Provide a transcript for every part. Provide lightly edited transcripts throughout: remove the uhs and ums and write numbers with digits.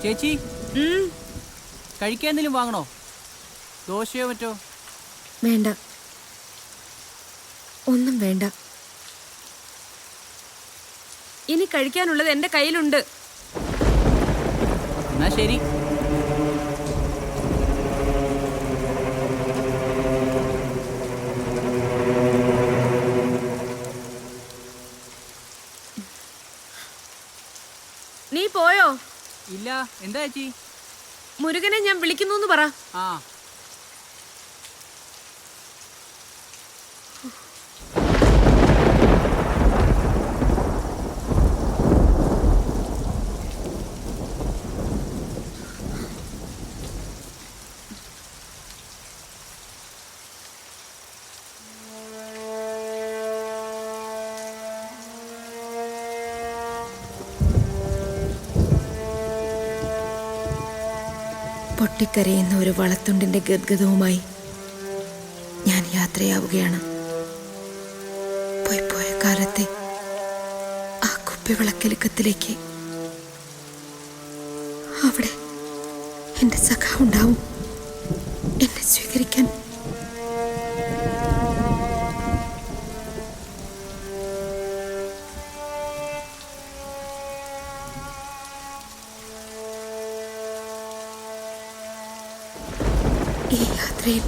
ചേച്ചി കഴിക്കാൻ എന്തെങ്കിലും വാങ്ങണോ? ദോശയോ മറ്റോ? വേണ്ട, ഒന്നും വേണ്ട. ഇനി കഴിക്കാനുള്ളത് എന്റെ കയ്യിലുണ്ട്. എന്നാ ശരി. നീ പോയോ? ഇല്ല. എന്താ ചേച്ചി? മുരുകനെ ഞാൻ വിളിക്കുന്നു പറ. ആ. പൊട്ടിക്കരയുന്ന ഒരു വളത്തുണ്ടിന്റെ ഗദ്ഗതവുമായി ഞാൻ യാത്രയാവുകയാണ്. പോയ കാലത്തെ ആ കുപ്പിവിളക്കിലുക്കത്തിലേക്ക്. അവിടെ എന്റെ സഖാവുണ്ടാവും, എന്നെ സ്വീകരിക്കാൻ. ഈ യാത്രയിൽ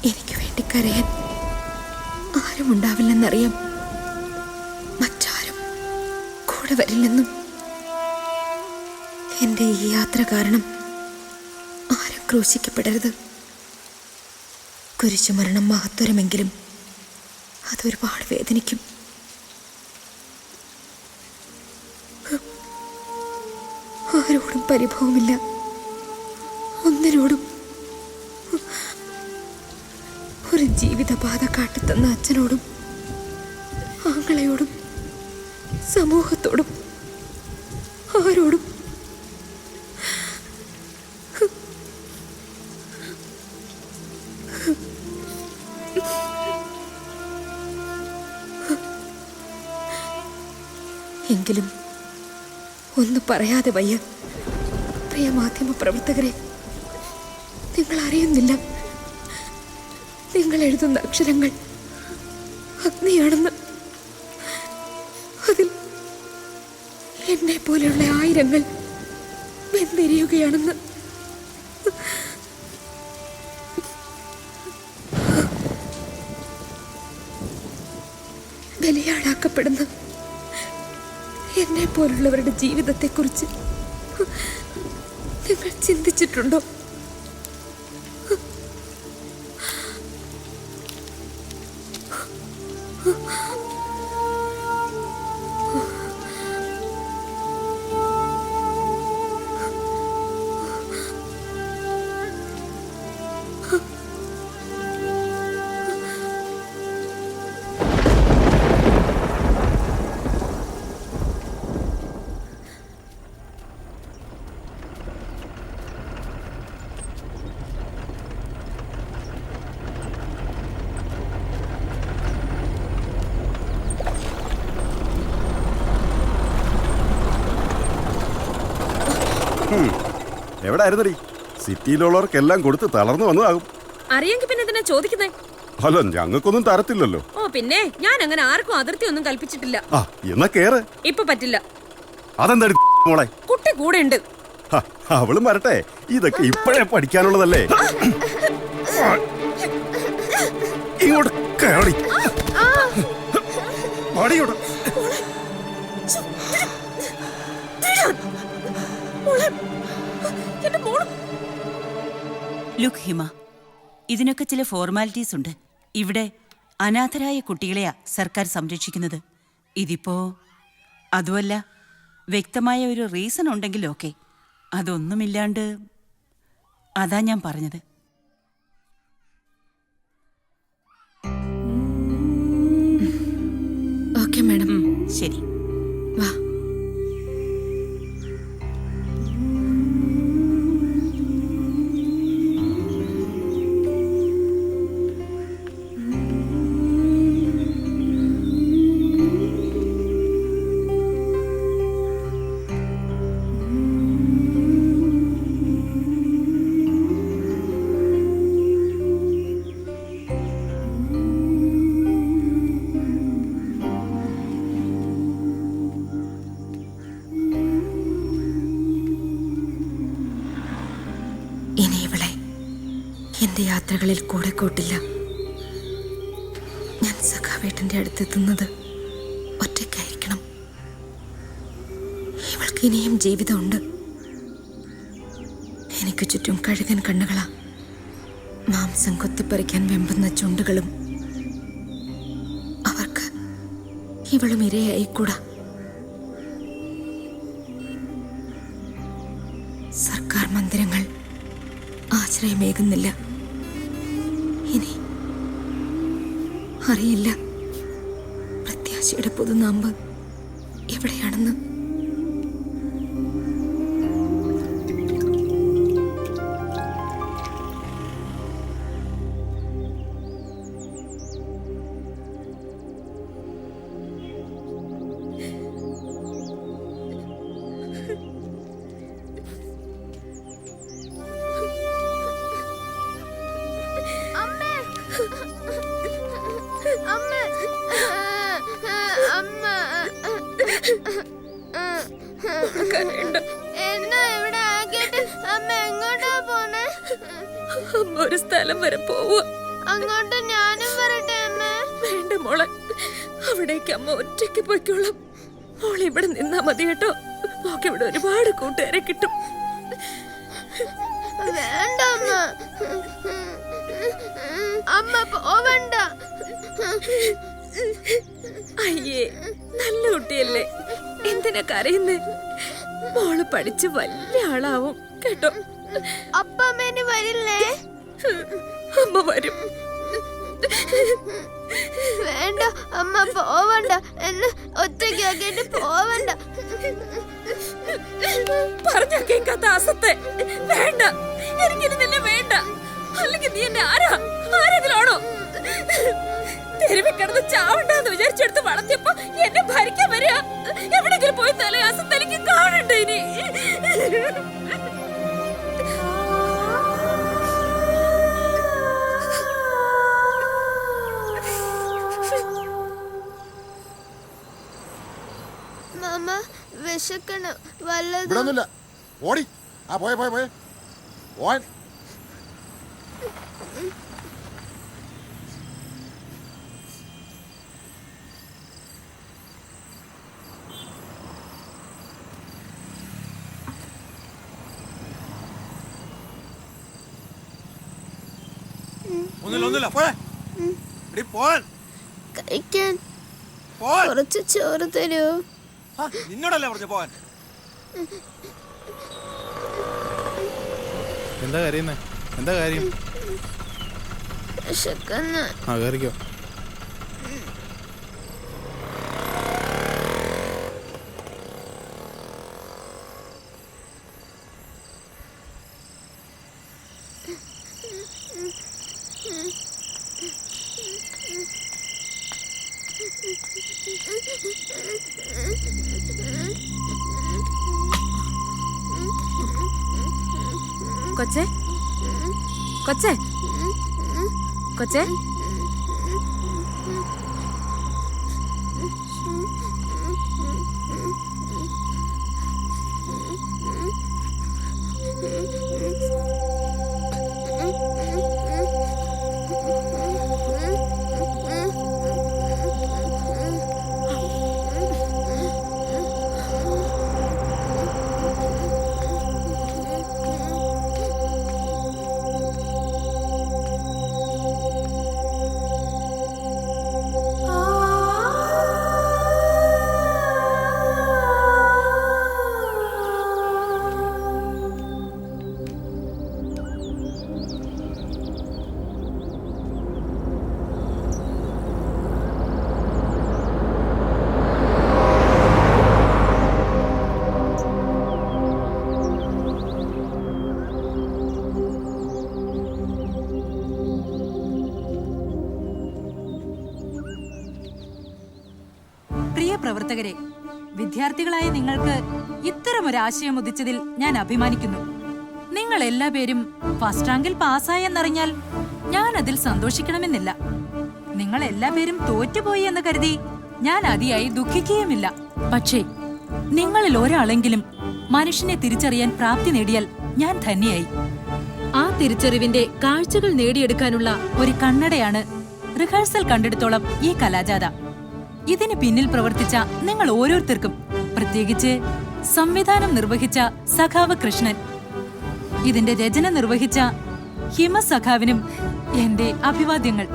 എനിക്ക് വേണ്ടി കരയാൻ ആരും ഉണ്ടാവില്ലെന്നറിയാം. മറ്റാരും കൂടെ വരില്ലെന്നും. എന്റെ ഈ യാത്ര കാരണം ആരും ക്രൂശിക്കപ്പെടരുത്. കുരിശുമരണം മഹത്വരമെങ്കിലും അതൊരുപാട് വേദനിക്കും. ആരോടും പരിഭവമില്ല, ഒന്നിനോടും. ഒരു ജീവിതപാത കാട്ടിത്തന്ന അച്ഛനോടും ആങ്ങളയോടും സമൂഹത്തോടും ആരോടും. എങ്കിലും ഒന്നും പറയാതെ വയ്യ. പ്രിയ മാധ്യമ പ്രവർത്തകരെ, നിങ്ങൾ അറിയുന്നില്ല, നിങ്ങൾ എഴുതുന്ന അക്ഷരങ്ങൾ അഗ്നിയാണെന്ന്. അതിൽ എന്നെ പോലെയുള്ള ആയിരങ്ങൾ വെന്തെരിയുകയാണെന്ന്. ബലിയാടാക്കപ്പെടുന്ന എന്നെ പോലുള്ളവരുടെ ജീവിതത്തെക്കുറിച്ച് നിങ്ങൾ ചിന്തിച്ചിട്ടുണ്ടോ? എവിടെ ആയിരുന്നടി? സിറ്റിയിലുള്ളവർക്കെല്ലാം കൊടുത്ത് തളർന്നു വന്നതാകും. അറിയെങ്കിൽ പിന്നെ എന്തിനാ ചോദിക്കുന്നേ? അല്ല, ഞങ്ങൾക്കൊന്നും തരത്തില്ലല്ലോ. ഓ പിന്നെ, ഞാൻ അങ്ങനെ ആർക്കും അതിർത്തി ഒന്നും കൽപ്പിച്ചിട്ടില്ല. ആ, എന്നാ കേറ്. ഇപ്പൊ പറ്റില്ല. അതെന്താ മോളെ? കുട്ടി കൂടെ ഉണ്ട്. അവളും വരട്ടെ, ഇതൊക്കെ ഇപ്പോഴേ പഠിക്കാനുള്ളതല്ലേ. ഇങ്ങോട്ട് കേറി. ലുക്ക് ഹിമ, ഇതിനൊക്കെ ചില ഫോർമാലിറ്റീസ് ഉണ്ട്. ഇവിടെ അനാഥരായ കുട്ടികളെയാ സർക്കാർ സംരക്ഷിക്കുന്നത്. ഇതിപ്പോ അതുമല്ല, വ്യക്തമായ ഒരു റീസൺ ഉണ്ടെങ്കിൽ ഓക്കെ. അതൊന്നുമില്ലാണ്ട് അതാ ഞാൻ പറഞ്ഞത്. Okay madam. ശരി, വാ. എന്റെ യാത്രകളിൽ കൂടെ കൂട്ടില്ല. ഞാൻ സഖാവേട്ടന്റെ അടുത്തെത്തുന്നത് ഒറ്റയ്ക്കായിരിക്കണം. ഇവൾക്ക് ഇനിയും ജീവിതമുണ്ട്. എനിക്ക് ചുറ്റും കഴുകൻ കണ്ണുകളാ, മാംസം കൊത്തിപ്പറിക്കാൻ വെമ്പുന്ന ചുണ്ടുകളും. അവർക്ക് ഇവളും ഇരയായിക്കൂടാ. സർക്കാർ മന്ദിരങ്ങൾ ആശ്രയമേകുന്നില്ല. ഇനി അറിയില്ല പ്രത്യാശയുടെ പുതുനാമ്പ് എവിടെയാണെന്ന്. ഒരു സ്ഥലം വരെ പോവുക. അങ്ങോട്ട് ഞാനും വരട്ടെ അമ്മ? വേണ്ട മോളെ, അവിടേക്ക് അമ്മ ഒറ്റയ്ക്ക് പോയിക്കോളാം. മോളെ ഇവിടെ നിന്നാ മതി കേട്ടോ. നോക്കി ഇവിടെ ഒരുപാട് കൂട്ടുകാരെ കിട്ടും. വേണ്ട അമ്മ, അമ്മ പോവണ്ട. അയ്യേ, നല്ല കുട്ടിയല്ലേ, എന്തിനാ കരയുന്നേ? മോള് പഠിച്ച് വലിയ ആളാവും കേട്ടോ. അപ്പ അമ്മേന് വരില്ലേ? അമ്മ വരും. വേണ്ട അമ്മ പോവണ്ട, എന്നെ ഒറ്റയ്ക്കാക്കിട്ട് പോവണ്ട. പറഞ്ഞ കേൾക്കാത്ത അസത്തെ വേണ്ട, എനിക്കിനി നിന്നെ വേണ്ട. അല്ലെങ്കിൽ നീ എന്നെ ആരെങ്കിലാണോ? തെരുവിൽ കിടന്ന് ചാവണ്ടെന്ന് വിചാരിച്ചെടുത്ത് വളർത്തിയപ്പോ എന്നെ ഭരിക്കാൻ വരിക. എവിടെങ്കിലും പോയി തല അസത്ത് എനിക്ക് കാണണ്ട ഇനി. മാമ വിശക്കണം, വല്ലതും. ഇവിടൊന്നുമില്ല, ഓടി. ആ പോയെ പോയെ പോയെ പോവാൻ. ഒന്നുമില്ല പോയെ പോവാൻ. കഴിക്കാൻ കുറച്ച് ചോറ് തരൂ. നിന്നോടല്ലേ പറഞ്ഞു പോവാൻ. എന്താ കരയുന്നേ? എന്താ കാര്യം? വിശക്കുന്നു. ആ കയറിക്കോ. കൊച്ചേ, കൊച്ചേ, കൊച്ചേ, പ്രവർത്തകരെ, വിദ്യാർത്ഥികളായ നിങ്ങൾക്ക് ഇത്തരമൊരാശയം ഉദിച്ചതിൽ ഞാൻ അഭിമാനിക്കുന്നു. നിങ്ങൾ എല്ലാ പേരും ഫസ്റ്റ് റാങ്കിൽ പാസ്സായെന്നറിഞ്ഞാൽ ഞാൻ അതിൽ സന്തോഷിക്കണമെന്നില്ല. നിങ്ങൾ എല്ലാ പേരും തോറ്റുപോയി എന്ന് കരുതി ഞാൻ അതിയായി ദുഃഖിക്കുകയുമില്ല. പക്ഷേ നിങ്ങളിൽ ഒരാളെങ്കിലും മനുഷ്യനെ തിരിച്ചറിയാൻ പ്രാപ്തി നേടിയാൽ ഞാൻ ധന്യയായി. ആ തിരിച്ചറിവിന്റെ കാഴ്ചകൾ നേടിയെടുക്കാനുള്ള ഒരു കണ്ണടയാണ് റിഹേഴ്സൽ കണ്ടെടുത്തോളം ഈ കലാജാഥ. ഇതിന് പിന്നിൽ പ്രവർത്തിച്ച നിങ്ങൾ ഓരോരുത്തർക്കും, പ്രത്യേകിച്ച് സംവിധാനം നിർവഹിച്ച സഖാവ് കൃഷ്ണൻ, ഇതിന്റെ രചന നിർവഹിച്ച ഹിമ സഖാവിനും എന്റെ അഭിവാദ്യങ്ങൾ.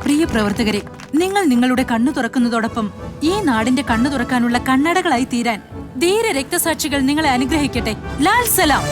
പ്രിയ പ്രവർത്തകരെ, നിങ്ങൾ നിങ്ങളുടെ കണ്ണു തുറക്കുന്നതോടൊപ്പം ഈ നാടിന്റെ കണ്ണു തുറക്കാനുള്ള കണ്ണടകളായി തീരാൻ ധീര രക്തസാക്ഷികൾ നിങ്ങളെ അനുഗ്രഹിക്കട്ടെ. ലാൽ സലാം.